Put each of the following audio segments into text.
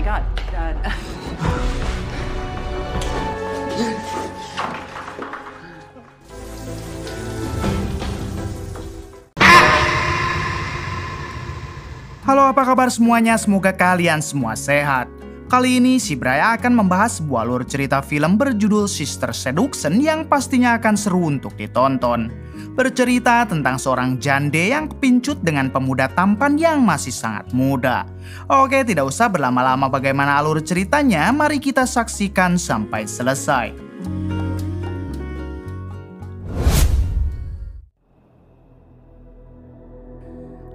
my God. Halo, apa kabar semuanya? Semoga kalian semua sehat. Kali ini si Braya akan membahas sebuah alur cerita film berjudul Sister Seduction yang pastinya akan seru untuk ditonton. Bercerita tentang seorang jande yang kepincut dengan pemuda tampan yang masih sangat muda. Oke, tidak usah berlama-lama bagaimana alur ceritanya, mari kita saksikan sampai selesai.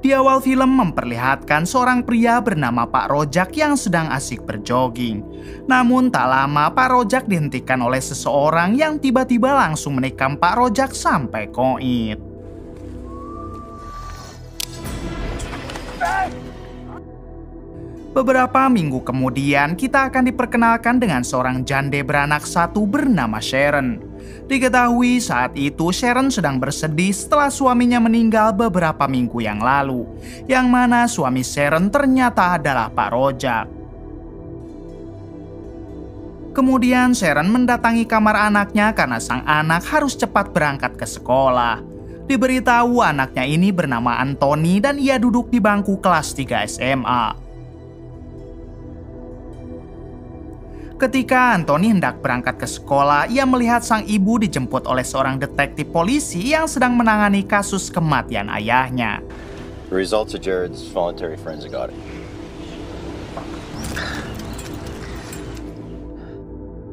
Di awal film memperlihatkan seorang pria bernama Pak Rojak yang sedang asik berjogging. Namun tak lama Pak Rojak dihentikan oleh seseorang yang tiba-tiba langsung menikam Pak Rojak sampai koit. Beberapa minggu kemudian kita akan diperkenalkan dengan seorang jande beranak satu bernama Sharon. Diketahui saat itu Sharon sedang bersedih setelah suaminya meninggal beberapa minggu yang lalu, yang mana suami Sharon ternyata adalah Pak Rojak. Kemudian Sharon mendatangi kamar anaknya karena sang anak harus cepat berangkat ke sekolah. Diberitahu anaknya ini bernama Anthony dan ia duduk di bangku kelas 3 SMA. Ketika Anthony hendak berangkat ke sekolah, ia melihat sang ibu dijemput oleh seorang detektif polisi yang sedang menangani kasus kematian ayahnya. The results of Jared's voluntary forensic audit.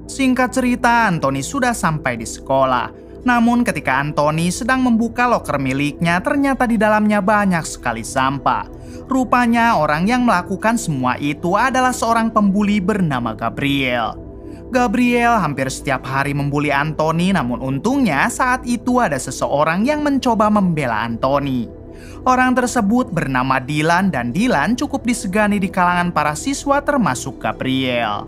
Singkat cerita, Anthony sudah sampai di sekolah. Namun ketika Anthony sedang membuka loker miliknya, ternyata di dalamnya banyak sekali sampah. Rupanya orang yang melakukan semua itu adalah seorang pembuli bernama Gabriel. Gabriel hampir setiap hari membuli Anthony, namun untungnya saat itu ada seseorang yang mencoba membela Anthony. Orang tersebut bernama Dylan dan Dylan cukup disegani di kalangan para siswa termasuk Gabriel.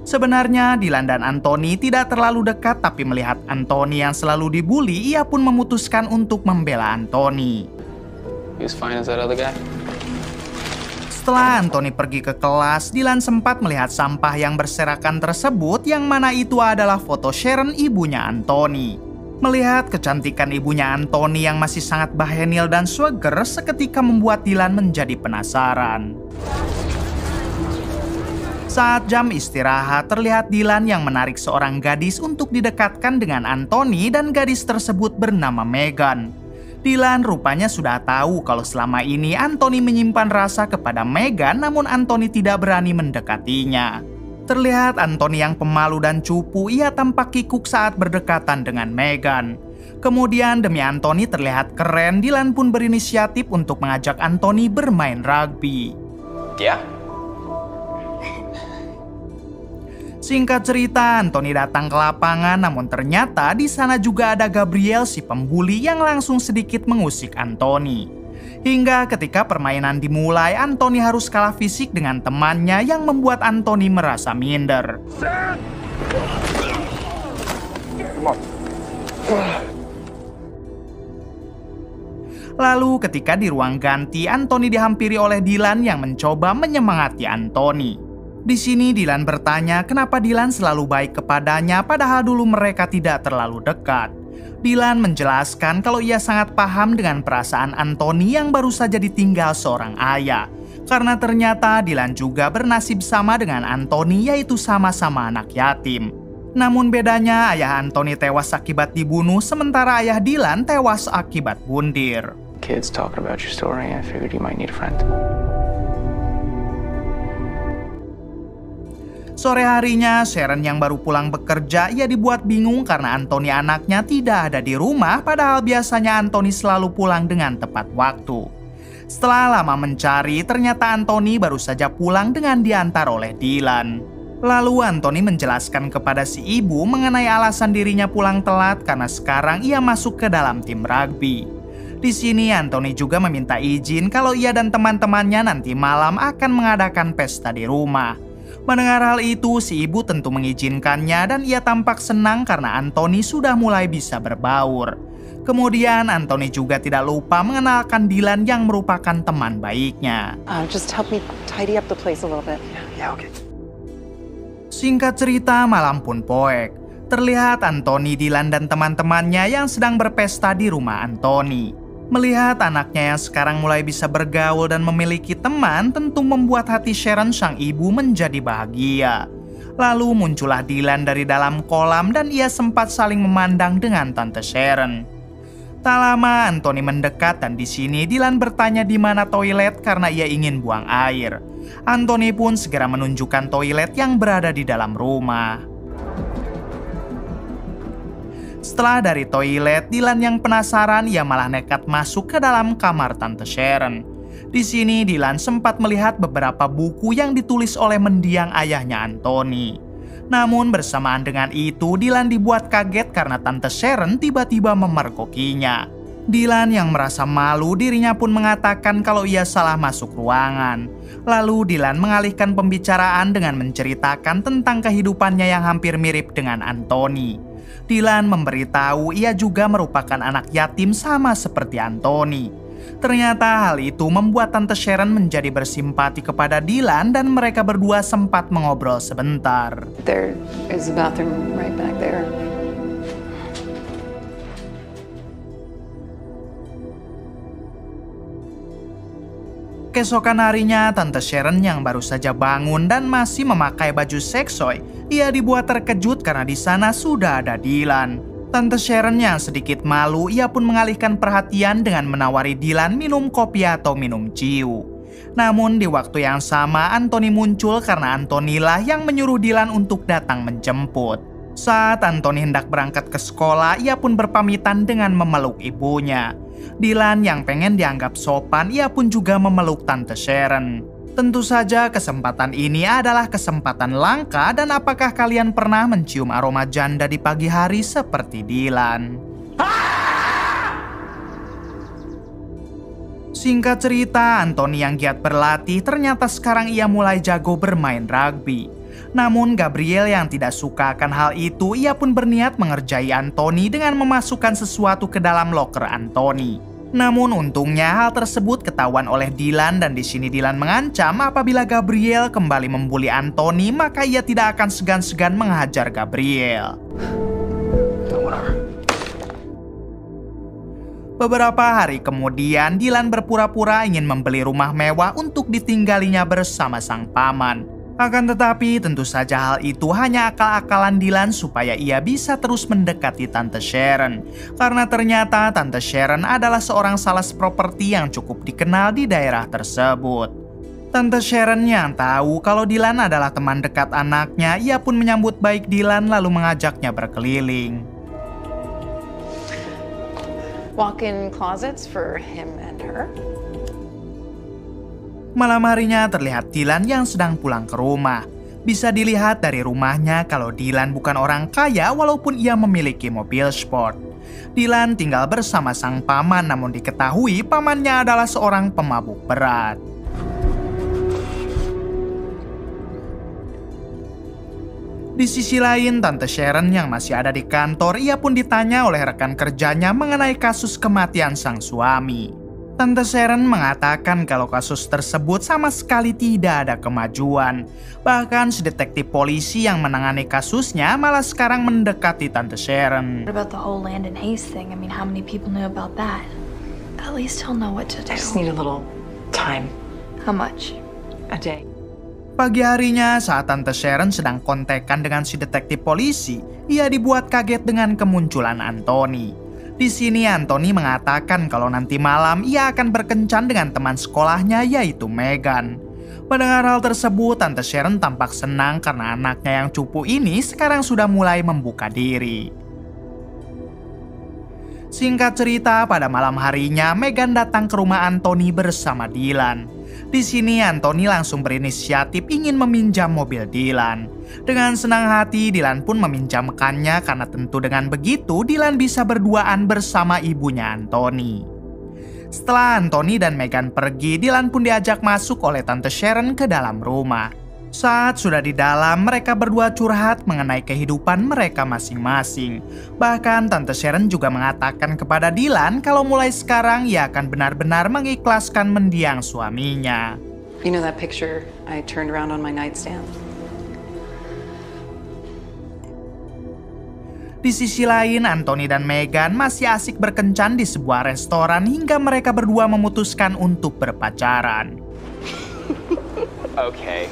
Sebenarnya Dylan dan Anthony tidak terlalu dekat, tapi melihat Anthony yang selalu dibully, ia pun memutuskan untuk membela Anthony. He was fine as that other guy. Setelah Anthony pergi ke kelas, Dylan sempat melihat sampah yang berserakan tersebut, yang mana itu adalah foto Sharon, ibunya Anthony. Melihat kecantikan ibunya Anthony yang masih sangat bahenil dan swagger, seketika membuat Dylan menjadi penasaran. Saat jam istirahat, terlihat Dylan yang menarik seorang gadis untuk didekatkan dengan Anthony dan gadis tersebut bernama Megan. Dylan rupanya sudah tahu kalau selama ini Anthony menyimpan rasa kepada Megan, namun Anthony tidak berani mendekatinya. Terlihat Anthony yang pemalu dan cupu, ia tampak kikuk saat berdekatan dengan Megan. Kemudian demi Anthony terlihat keren, Dylan pun berinisiatif untuk mengajak Anthony bermain rugby. Yeah. Singkat cerita, Anthony datang ke lapangan, namun ternyata di sana juga ada Gabriel si pembuli yang langsung sedikit mengusik Anthony. Hingga ketika permainan dimulai, Anthony harus kalah fisik dengan temannya yang membuat Anthony merasa minder. Lalu ketika di ruang ganti, Anthony dihampiri oleh Dylan yang mencoba menyemangati Anthony. Di sini Dylan bertanya kenapa Dylan selalu baik kepadanya padahal dulu mereka tidak terlalu dekat. Dylan menjelaskan kalau ia sangat paham dengan perasaan Anthony yang baru saja ditinggal seorang ayah. Karena ternyata Dylan juga bernasib sama dengan Anthony, yaitu sama-sama anak yatim. Namun bedanya ayah Anthony tewas akibat dibunuh, sementara ayah Dylan tewas akibat bundir. Kids talking about your story, I figured you might need a friend. Sore harinya, Sharon yang baru pulang bekerja, ia dibuat bingung karena Anthony anaknya tidak ada di rumah, padahal biasanya Anthony selalu pulang dengan tepat waktu. Setelah lama mencari, ternyata Anthony baru saja pulang dengan diantar oleh Dylan. Lalu Anthony menjelaskan kepada si ibu mengenai alasan dirinya pulang telat karena sekarang ia masuk ke dalam tim rugby. Di sini Anthony juga meminta izin kalau ia dan teman-temannya nanti malam akan mengadakan pesta di rumah. Mendengar hal itu, si ibu tentu mengizinkannya dan ia tampak senang karena Anthony sudah mulai bisa berbaur. Kemudian Anthony juga tidak lupa mengenalkan Dylan yang merupakan teman baiknya. Just help me tidy up the place a little bit. Yeah, okay. Singkat cerita, malam pun poek. Terlihat Anthony, Dylan, dan teman-temannya yang sedang berpesta di rumah Anthony. Melihat anaknya yang sekarang mulai bisa bergaul dan memiliki teman tentu membuat hati Sharon sang ibu menjadi bahagia. Lalu muncullah Dylan dari dalam kolam dan ia sempat saling memandang dengan Tante Sharon. Tak lama Anthony mendekat dan di sini Dylan bertanya di mana toilet karena ia ingin buang air. Anthony pun segera menunjukkan toilet yang berada di dalam rumah. Setelah dari toilet, Dylan yang penasaran ia malah nekat masuk ke dalam kamar Tante Sharon. Di sini Dylan sempat melihat beberapa buku yang ditulis oleh mendiang ayahnya Anthony. Namun bersamaan dengan itu, Dylan dibuat kaget karena Tante Sharon tiba-tiba memergokinya. Dylan yang merasa malu, dirinya pun mengatakan kalau ia salah masuk ruangan. Lalu Dylan mengalihkan pembicaraan dengan menceritakan tentang kehidupannya yang hampir mirip dengan Anthony. Dylan memberitahu ia juga merupakan anak yatim sama seperti Anthony. Ternyata hal itu membuat Tante Sharon menjadi bersimpati kepada Dylan dan mereka berdua sempat mengobrol sebentar. There is a bathroom right back there. Keesokan harinya, Tante Sharon yang baru saja bangun dan masih memakai baju seksoi, ia dibuat terkejut karena di sana sudah ada Dylan. Tante Sharon yang sedikit malu, ia pun mengalihkan perhatian dengan menawari Dylan minum kopi atau minum ciu. Namun di waktu yang sama, Anthony muncul karena Anthony lah yang menyuruh Dylan untuk datang menjemput. Saat Anthony hendak berangkat ke sekolah, ia pun berpamitan dengan memeluk ibunya. Dylan yang pengen dianggap sopan, ia pun juga memeluk Tante Sharon. Tentu saja kesempatan ini adalah kesempatan langka dan apakah kalian pernah mencium aroma janda di pagi hari seperti Dylan? Singkat cerita, Anthony yang giat berlatih ternyata sekarang ia mulai jago bermain rugby. Namun Gabriel yang tidak suka akan hal itu, ia pun berniat mengerjai Anthony dengan memasukkan sesuatu ke dalam loker Anthony. Namun untungnya hal tersebut ketahuan oleh Dylan dan di sini Dylan mengancam apabila Gabriel kembali membuli Anthony maka ia tidak akan segan-segan menghajar Gabriel. Beberapa hari kemudian Dylan berpura-pura ingin membeli rumah mewah untuk ditinggalinya bersama sang paman. Akan tetapi tentu saja hal itu hanya akal-akalan Dylan supaya ia bisa terus mendekati Tante Sharon. Karena ternyata Tante Sharon adalah seorang sales properti yang cukup dikenal di daerah tersebut. Tante Sharon yang tahu kalau Dylan adalah teman dekat anaknya, ia pun menyambut baik Dylan lalu mengajaknya berkeliling. Walk-in closets for him and her. Malam harinya terlihat Dylan yang sedang pulang ke rumah. Bisa dilihat dari rumahnya kalau Dylan bukan orang kaya walaupun ia memiliki mobil sport. Dylan tinggal bersama sang paman namun diketahui pamannya adalah seorang pemabuk berat. Di sisi lain, Tante Sharon yang masih ada di kantor, ia pun ditanya oleh rekan kerjanya mengenai kasus kematian sang suami. Tante Sharon mengatakan kalau kasus tersebut sama sekali tidak ada kemajuan. Bahkan si detektif polisi yang menangani kasusnya malah sekarang mendekati Tante Sharon. What about the whole Landon Hayes thing? I mean, how many people knew about that? At least he'll know what to do. I just need a little time. How much? A day. Pagi harinya saat Tante Sharon sedang kontekan dengan si detektif polisi, ia dibuat kaget dengan kemunculan Anthony. Di sini Anthony mengatakan kalau nanti malam ia akan berkencan dengan teman sekolahnya yaitu Megan. Mendengar hal tersebut, Tante Sharon tampak senang karena anaknya yang cupu ini sekarang sudah mulai membuka diri. Singkat cerita, pada malam harinya Megan datang ke rumah Anthony bersama Dylan. Di sini Anthony langsung berinisiatif ingin meminjam mobil Dylan. Dengan senang hati Dylan pun meminjamkannya karena tentu dengan begitu Dylan bisa berduaan bersama ibunya Anthony. Setelah Anthony dan Megan pergi, Dylan pun diajak masuk oleh Tante Sharon ke dalam rumah. Saat sudah di dalam, mereka berdua curhat mengenai kehidupan mereka masing-masing. Bahkan Tante Sharon juga mengatakan kepada Dylan kalau mulai sekarang ia akan benar-benar mengikhlaskan mendiang suaminya. You know that picture I turned around on my nightstand? Di sisi lain, Anthony dan Meghan masih asik berkencan di sebuah restoran hingga mereka berdua memutuskan untuk berpacaran. Okay.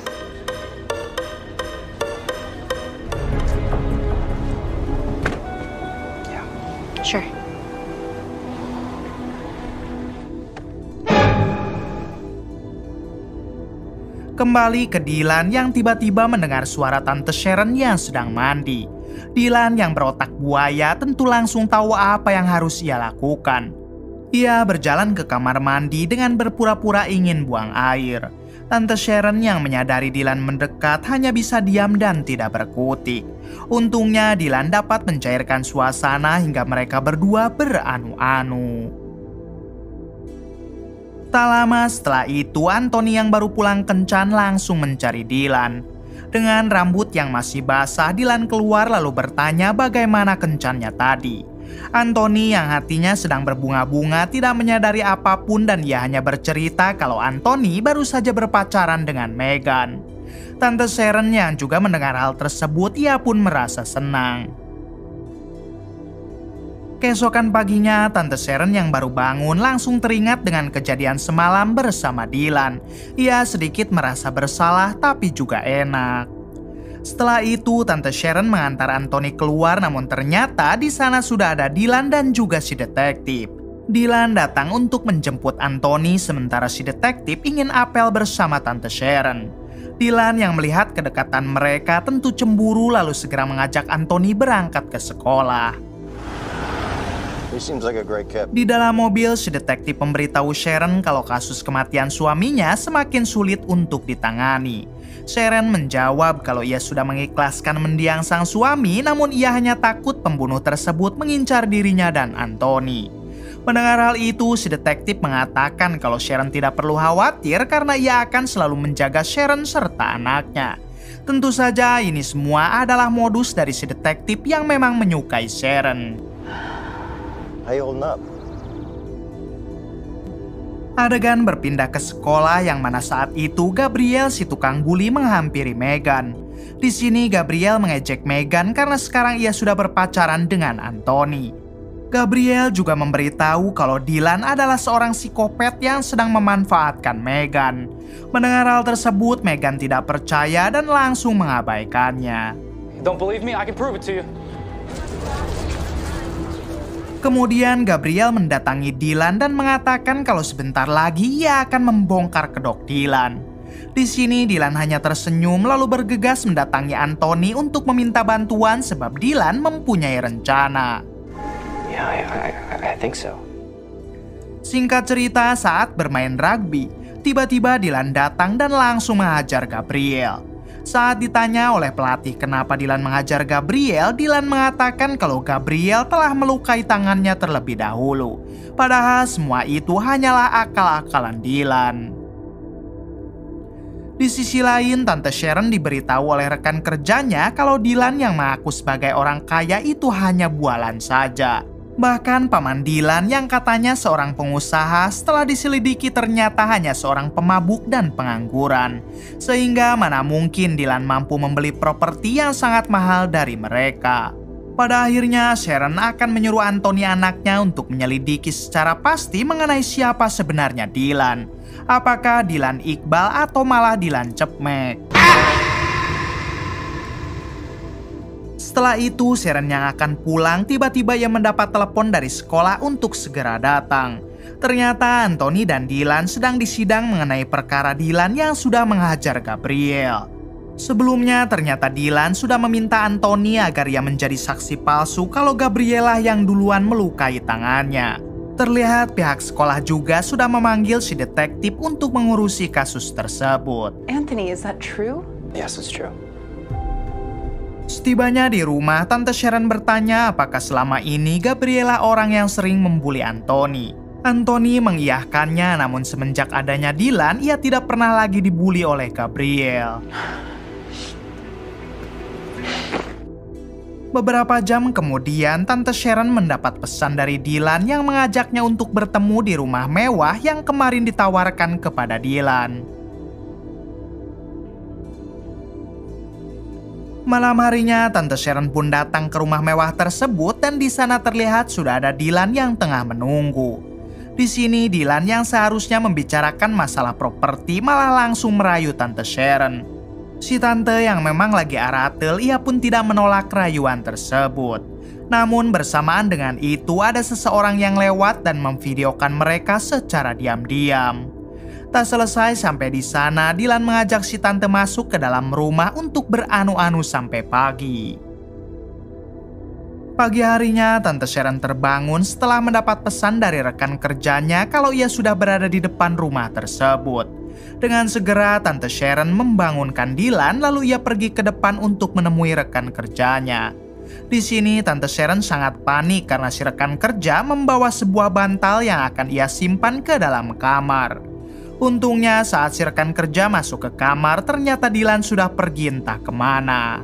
Sure. Kembali ke Dylan yang tiba-tiba mendengar suara Tante Sharon yang sedang mandi. Dylan yang berotak buaya tentu langsung tahu apa yang harus ia lakukan. Ia berjalan ke kamar mandi dengan berpura-pura ingin buang air. Tante Sharon yang menyadari Dylan mendekat hanya bisa diam dan tidak berkutik. Untungnya Dylan dapat mencairkan suasana hingga mereka berdua beranu-anu. Tak lama setelah itu, Anthony yang baru pulang kencan langsung mencari Dylan. Dengan rambut yang masih basah, Dylan keluar lalu bertanya bagaimana kencannya tadi. Anthony yang hatinya sedang berbunga-bunga tidak menyadari apapun dan ia hanya bercerita kalau Anthony baru saja berpacaran dengan Meghan. Tante Sharon yang juga mendengar hal tersebut, ia pun merasa senang. Keesokan paginya, Tante Sharon yang baru bangun langsung teringat dengan kejadian semalam bersama Dylan. Ia sedikit merasa bersalah tapi juga enak. Setelah itu, Tante Sharon mengantar Anthony keluar, namun ternyata di sana sudah ada Dylan dan juga si detektif. Dylan datang untuk menjemput Anthony, sementara si detektif ingin apel bersama Tante Sharon. Dylan yang melihat kedekatan mereka tentu cemburu lalu segera mengajak Anthony berangkat ke sekolah. He seems like a great kid. Di dalam mobil, si detektif memberitahu Sharon kalau kasus kematian suaminya semakin sulit untuk ditangani. Sharon menjawab kalau ia sudah mengikhlaskan mendiang sang suami, namun ia hanya takut pembunuh tersebut mengincar dirinya dan Anthony. Mendengar hal itu, si detektif mengatakan kalau Sharon tidak perlu khawatir karena ia akan selalu menjaga Sharon serta anaknya. Tentu saja ini semua adalah modus dari si detektif yang memang menyukai Sharon. How you holding up? Adegan berpindah ke sekolah yang mana saat itu Gabriel si tukang bully menghampiri Meghan. Di sini Gabriel mengejek Meghan karena sekarang ia sudah berpacaran dengan Anthony. Gabriel juga memberitahu kalau Dylan adalah seorang psikopat yang sedang memanfaatkan Meghan. Mendengar hal tersebut, Meghan tidak percaya dan langsung mengabaikannya. Don't believe me? I can prove it to you. Kemudian Gabriel mendatangi Dylan dan mengatakan kalau sebentar lagi ia akan membongkar kedok Dylan. Di sini Dylan hanya tersenyum lalu bergegas mendatangi Anthony untuk meminta bantuan sebab Dylan mempunyai rencana. Yeah, I think so. Singkat cerita, saat bermain rugby, tiba-tiba Dylan datang dan langsung menghajar Gabriel. Saat ditanya oleh pelatih kenapa Dylan menghajar Gabriel, Dylan mengatakan kalau Gabriel telah melukai tangannya terlebih dahulu. Padahal semua itu hanyalah akal-akalan Dylan. Di sisi lain, Tante Sharon diberitahu oleh rekan kerjanya kalau Dylan yang mengaku sebagai orang kaya itu hanya bualan saja. Bahkan paman Dylan yang katanya seorang pengusaha setelah diselidiki ternyata hanya seorang pemabuk dan pengangguran. Sehingga mana mungkin Dylan mampu membeli properti yang sangat mahal dari mereka. Pada akhirnya Sharon akan menyuruh Anthony anaknya untuk menyelidiki secara pasti mengenai siapa sebenarnya Dylan. Apakah Dylan Iqbal atau malah Dylan Cepmek. Setelah itu, Sharon yang akan pulang tiba-tiba ia mendapat telepon dari sekolah untuk segera datang. Ternyata Anthony dan Dylan sedang disidang mengenai perkara Dylan yang sudah menghajar Gabriel. Sebelumnya ternyata Dylan sudah meminta Anthony agar ia menjadi saksi palsu kalau Gabriela yang duluan melukai tangannya. Terlihat pihak sekolah juga sudah memanggil si detektif untuk mengurusi kasus tersebut. Anthony, is that true? Yes, it's true. Setibanya di rumah, Tante Sharon bertanya apakah selama ini Gabriela orang yang sering membuli Anthony. Anthony mengiyahkannya, namun semenjak adanya Dylan, ia tidak pernah lagi dibully oleh Gabrielle. Beberapa jam kemudian, Tante Sharon mendapat pesan dari Dylan yang mengajaknya untuk bertemu di rumah mewah yang kemarin ditawarkan kepada Dylan. Malam harinya, Tante Sharon pun datang ke rumah mewah tersebut dan di sana terlihat sudah ada Dylan yang tengah menunggu. Di sini, Dylan yang seharusnya membicarakan masalah properti malah langsung merayu Tante Sharon. Si tante yang memang lagi aratel, ia pun tidak menolak rayuan tersebut. Namun bersamaan dengan itu ada seseorang yang lewat dan memvideokan mereka secara diam-diam. Tak selesai sampai di sana, Dylan mengajak si tante masuk ke dalam rumah untuk beranu-anu sampai pagi. Pagi harinya, Tante Sharon terbangun setelah mendapat pesan dari rekan kerjanya kalau ia sudah berada di depan rumah tersebut. Dengan segera, Tante Sharon membangunkan Dylan lalu ia pergi ke depan untuk menemui rekan kerjanya. Di sini, Tante Sharon sangat panik karena si rekan kerja membawa sebuah bantal yang akan ia simpan ke dalam kamar. Untungnya saat si rekan kerja masuk ke kamar, ternyata Dylan sudah pergi entah kemana.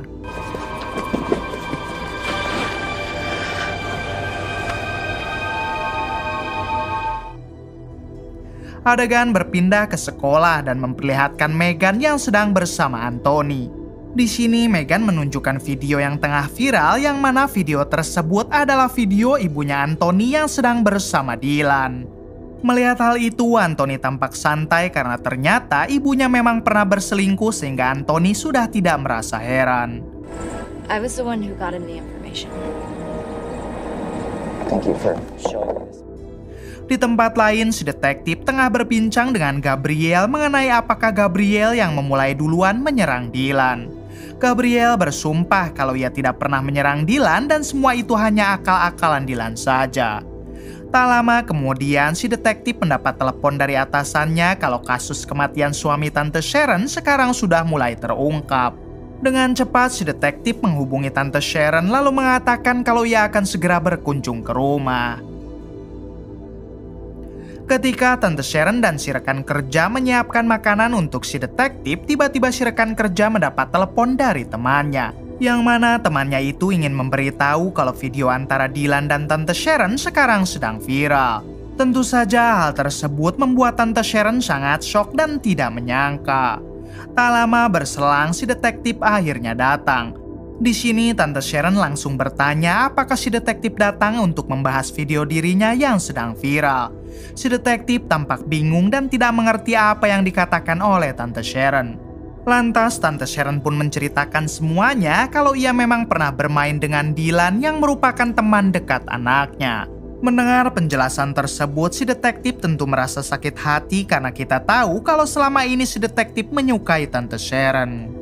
Adegan berpindah ke sekolah dan memperlihatkan Megan yang sedang bersama Anthony. Di sini Megan menunjukkan video yang tengah viral yang mana video tersebut adalah video ibunya Anthony yang sedang bersama Dylan. Melihat hal itu, Anthony tampak santai karena ternyata ibunya memang pernah berselingkuh sehingga Anthony sudah tidak merasa heran. I was the one who got him the information. Thank you for showing me this. Di tempat lain, si detektif tengah berbincang dengan Gabrielle mengenai apakah Gabrielle yang memulai duluan menyerang Dylan. Gabrielle bersumpah kalau ia tidak pernah menyerang Dylan dan semua itu hanya akal-akalan Dylan saja. Tak lama kemudian, si detektif mendapat telepon dari atasannya kalau kasus kematian suami Tante Sharon sekarang sudah mulai terungkap. Dengan cepat, si detektif menghubungi Tante Sharon lalu mengatakan kalau ia akan segera berkunjung ke rumah. Ketika Tante Sharon dan si rekan kerja menyiapkan makanan untuk si detektif, tiba-tiba si rekan kerja mendapat telepon dari temannya. Yang mana temannya itu ingin memberitahu kalau video antara Dylan dan Tante Sharon sekarang sedang viral. Tentu saja hal tersebut membuat Tante Sharon sangat shock dan tidak menyangka. Tak lama berselang, si detektif akhirnya datang. Di sini Tante Sharon langsung bertanya apakah si detektif datang untuk membahas video dirinya yang sedang viral. Si detektif tampak bingung dan tidak mengerti apa yang dikatakan oleh Tante Sharon. Lantas Tante Sharon pun menceritakan semuanya kalau ia memang pernah bermain dengan Dylan yang merupakan teman dekat anaknya. Mendengar penjelasan tersebut, si detektif tentu merasa sakit hati karena kita tahu kalau selama ini si detektif menyukai Tante Sharon.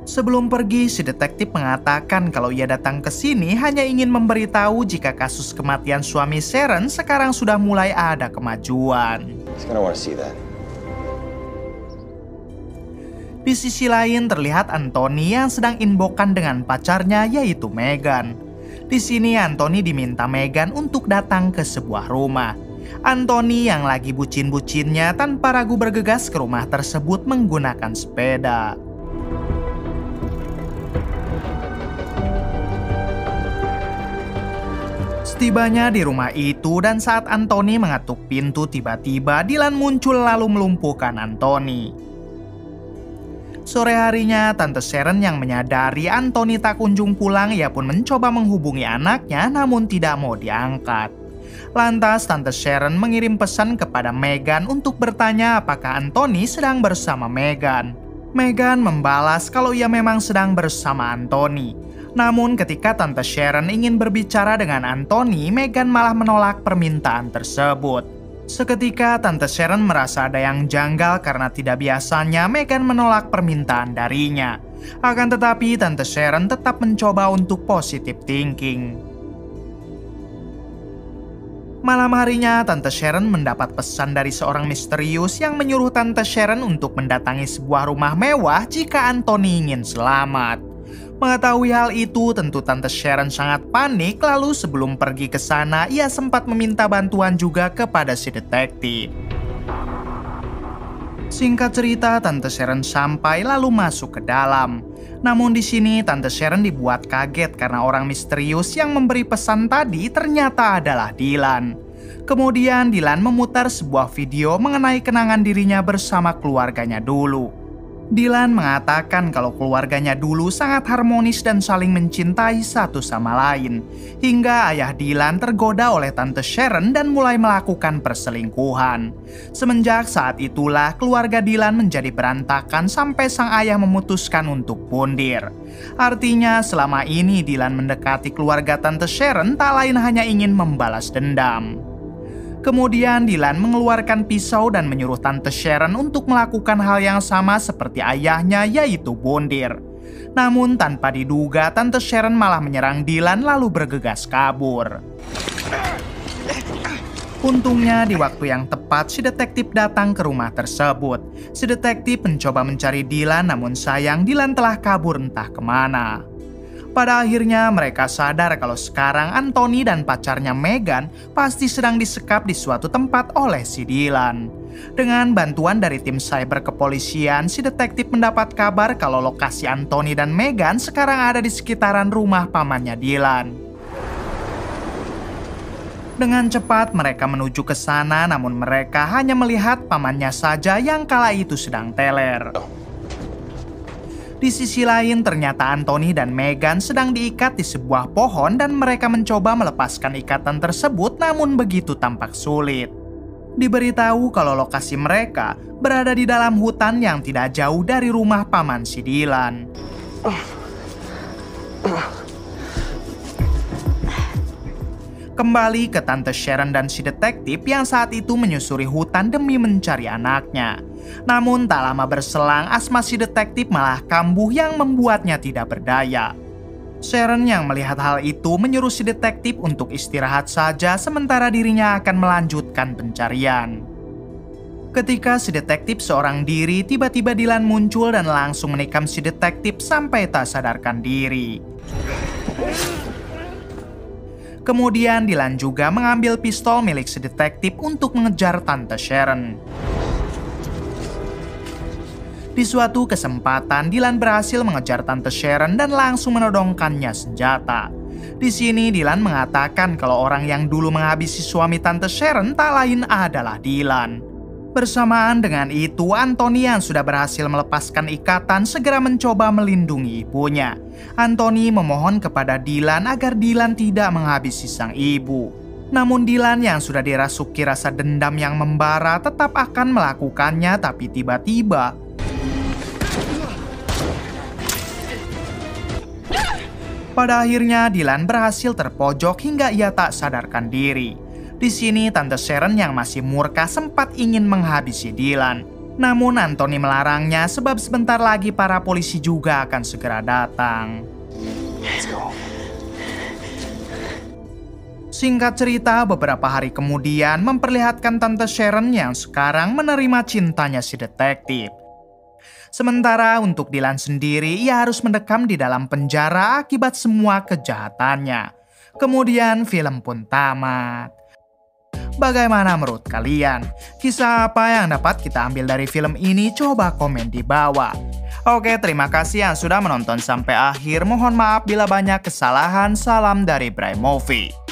Sebelum pergi, si detektif mengatakan kalau ia datang ke sini hanya ingin memberitahu jika kasus kematian suami Sharon sekarang sudah mulai ada kemajuan. He's gonna wanna see that. Di sisi lain terlihat Anthony yang sedang inbokan dengan pacarnya yaitu Megan. Di sini Anthony diminta Megan untuk datang ke sebuah rumah. Anthony yang lagi bucin-bucinnya tanpa ragu bergegas ke rumah tersebut menggunakan sepeda. Setibanya di rumah itu dan saat Anthony mengetuk pintu, tiba-tiba Dylan muncul lalu melumpuhkan Anthony. Sore harinya, Tante Sharon yang menyadari Anthony tak kunjung pulang, ia pun mencoba menghubungi anaknya namun tidak mau diangkat. Lantas Tante Sharon mengirim pesan kepada Megan untuk bertanya apakah Anthony sedang bersama Megan. Megan membalas kalau ia memang sedang bersama Anthony. Namun ketika Tante Sharon ingin berbicara dengan Anthony, Megan malah menolak permintaan tersebut. Seketika Tante Sharon merasa ada yang janggal karena tidak biasanya Megan menolak permintaan darinya. Akan tetapi Tante Sharon tetap mencoba untuk positive thinking. Malam harinya, Tante Sharon mendapat pesan dari seorang misterius yang menyuruh Tante Sharon untuk mendatangi sebuah rumah mewah jika Anthony ingin selamat. Mengetahui hal itu, tentu Tante Sharon sangat panik, lalu sebelum pergi ke sana, ia sempat meminta bantuan juga kepada si detektif. Singkat cerita, Tante Sharon sampai lalu masuk ke dalam. Namun di sini Tante Sharon dibuat kaget karena orang misterius yang memberi pesan tadi ternyata adalah Dylan. Kemudian Dylan memutar sebuah video mengenai kenangan dirinya bersama keluarganya dulu. Dylan mengatakan kalau keluarganya dulu sangat harmonis dan saling mencintai satu sama lain. Hingga ayah Dylan tergoda oleh Tante Sharon dan mulai melakukan perselingkuhan. Semenjak saat itulah keluarga Dylan menjadi berantakan sampai sang ayah memutuskan untuk pundir. Artinya selama ini Dylan mendekati keluarga Tante Sharon tak lain hanya ingin membalas dendam. Kemudian Dylan mengeluarkan pisau dan menyuruh Tante Sharon untuk melakukan hal yang sama seperti ayahnya, yaitu bondir. Namun tanpa diduga, Tante Sharon malah menyerang Dylan lalu bergegas kabur. Untungnya di waktu yang tepat si detektif datang ke rumah tersebut. Si detektif mencoba mencari Dylan, namun sayang Dylan telah kabur entah kemana. Pada akhirnya mereka sadar kalau sekarang Anthony dan pacarnya Megan pasti sedang disekap di suatu tempat oleh si Dylan. Dengan bantuan dari tim cyber kepolisian, si detektif mendapat kabar kalau lokasi Anthony dan Megan sekarang ada di sekitaran rumah pamannya Dylan. Dengan cepat mereka menuju ke sana, namun mereka hanya melihat pamannya saja yang kala itu sedang teler. Di sisi lain, ternyata Anthony dan Megan sedang diikat di sebuah pohon dan mereka mencoba melepaskan ikatan tersebut, namun begitu tampak sulit. Diberitahu kalau lokasi mereka berada di dalam hutan yang tidak jauh dari rumah paman si Dylan. Kembali ke Tante Sharon dan si detektif yang saat itu menyusuri hutan demi mencari anaknya. Namun tak lama berselang, asma si detektif malah kambuh yang membuatnya tidak berdaya. Sharon yang melihat hal itu menyuruh si detektif untuk istirahat saja sementara dirinya akan melanjutkan pencarian. Ketika si detektif seorang diri, tiba-tiba Dylan muncul dan langsung menikam si detektif sampai tak sadarkan diri. Kemudian Dylan juga mengambil pistol milik si detektif untuk mengejar Tante Sharon. Di suatu kesempatan, Dylan berhasil mengejar Tante Sharon dan langsung menodongkannya senjata. Di sini Dylan mengatakan kalau orang yang dulu menghabisi suami Tante Sharon tak lain adalah Dylan. Bersamaan dengan itu, Anthony yang sudah berhasil melepaskan ikatan segera mencoba melindungi ibunya. Anthony memohon kepada Dylan agar Dylan tidak menghabisi sang ibu. Namun Dylan yang sudah dirasuki rasa dendam yang membara tetap akan melakukannya, tapi tiba-tiba pada akhirnya Dylan berhasil terpojok hingga ia tak sadarkan diri. Di sini Tante Sharon yang masih murka sempat ingin menghabisi Dylan. Namun Anthony melarangnya sebab sebentar lagi para polisi juga akan segera datang. Let's go. Singkat cerita, beberapa hari kemudian memperlihatkan Tante Sharon yang sekarang menerima cintanya si detektif. Sementara untuk Dylan sendiri, ia harus mendekam di dalam penjara akibat semua kejahatannya. Kemudian film pun tamat. Bagaimana menurut kalian? Kisah apa yang dapat kita ambil dari film ini? Coba komen di bawah. Oke, terima kasih yang sudah menonton sampai akhir. Mohon maaf bila banyak kesalahan. Salam dari Bray Movie.